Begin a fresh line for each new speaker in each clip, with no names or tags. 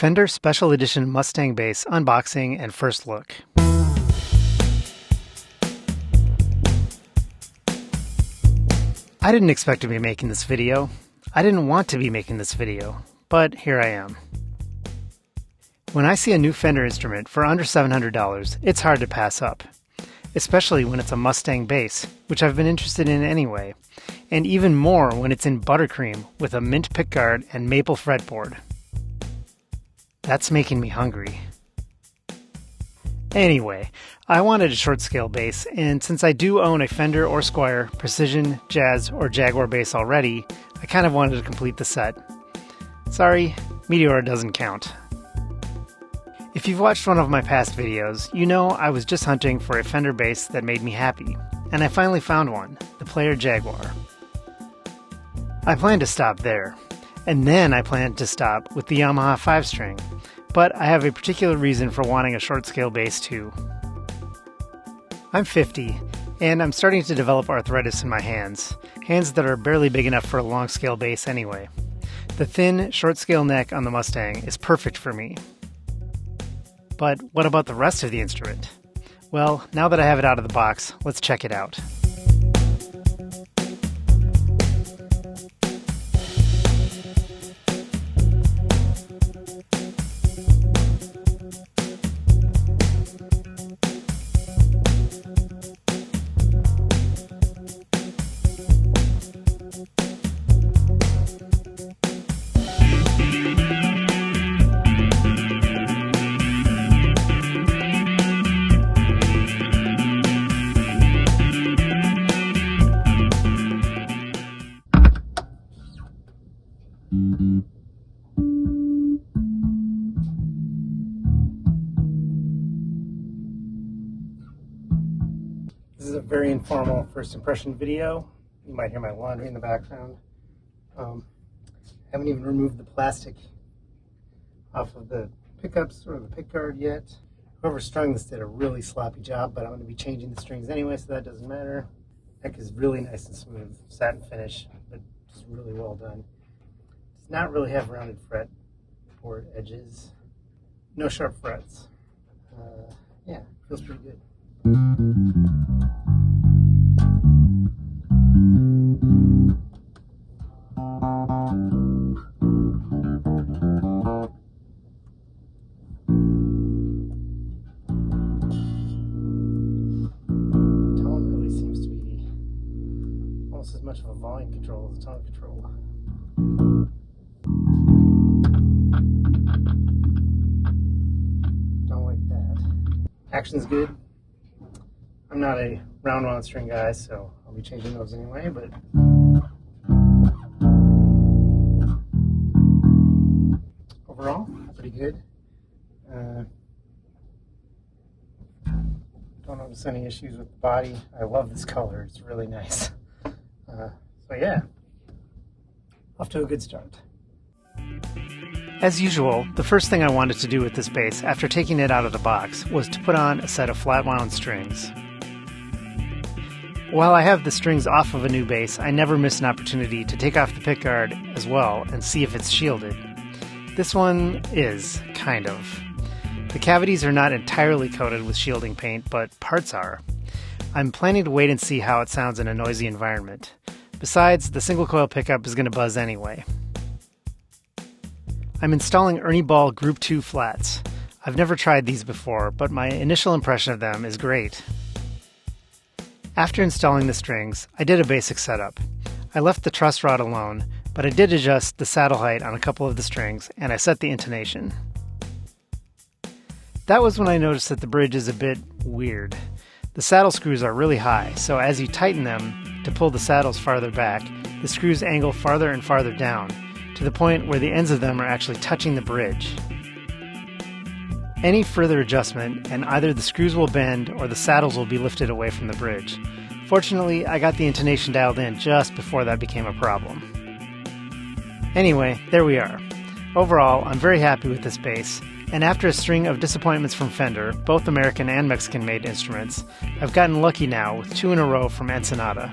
Fender Special Edition Mustang Bass unboxing and first look. I didn't expect to be making this video. I didn't want to be making this video, but here I am. When I see a new Fender instrument for under $700, it's hard to pass up, especially when it's a Mustang Bass, which I've been interested in anyway, and even more when it's in buttercream with a mint pickguard and maple fretboard. That's making me hungry. Anyway, I wanted a short scale bass, and since I do own a Fender or Squier, Precision, Jazz, or Jaguar bass already, I kind of wanted to complete the set. Sorry, Meteor doesn't count. If you've watched one of my past videos, you know I was just hunting for a Fender bass that made me happy, and I finally found one, the Player Jaguar. I planned to stop there, and then I planned to stop with the Yamaha 5-string, but I have a particular reason for wanting a short-scale bass too. I'm 50, and I'm starting to develop arthritis in my hands that are barely big enough for a long-scale bass anyway. The thin, short-scale neck on the Mustang is perfect for me. But what about the rest of the instrument? Well, now that I have it out of the box, let's check it out. This is a very informal first impression video. You might hear my laundry in the background. Haven't even removed the plastic off of the pickups or the pickguard yet. Whoever strung this did a really sloppy job, but I'm going to be changing the strings anyway, so that doesn't matter. Neck is really nice and smooth, satin finish, but just really well done. Does not really have rounded fretboard edges. No sharp frets. Yeah, feels pretty good. Tone really seems to be almost as much of a volume control as a tone control. Don't like that. Action's good. I'm not a round wound string guy, so I'll be changing those anyway, but overall, pretty good. Don't notice any issues with the body. I love this color, it's really nice. So yeah, off to a good start. As usual, the first thing I wanted to do with this bass after taking it out of the box was to put on a set of flat wound strings. While I have the strings off of a new bass, I never miss an opportunity to take off the pickguard as well and see if it's shielded. This one is, kind of. The cavities are not entirely coated with shielding paint, but parts are. I'm planning to wait and see how it sounds in a noisy environment. Besides, the single coil pickup is going to buzz anyway. I'm installing Ernie Ball Group 2 flats. I've never tried these before, but my initial impression of them is great. After installing the strings, I did a basic setup. I left the truss rod alone, but I did adjust the saddle height on a couple of the strings, and I set the intonation. That was when I noticed that the bridge is a bit weird. The saddle screws are really high, so as you tighten them to pull the saddles farther back, the screws angle farther and farther down, to the point where the ends of them are actually touching the bridge. Any further adjustment, and either the screws will bend or the saddles will be lifted away from the bridge. Fortunately, I got the intonation dialed in just before that became a problem. Anyway, there we are. Overall, I'm very happy with this bass, and after a string of disappointments from Fender, both American and Mexican-made instruments, I've gotten lucky now with 2 in a row from Ensenada.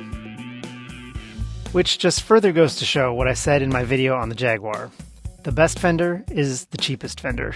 which just further goes to show what I said in my video on the Jaguar. The best Fender is the cheapest Fender.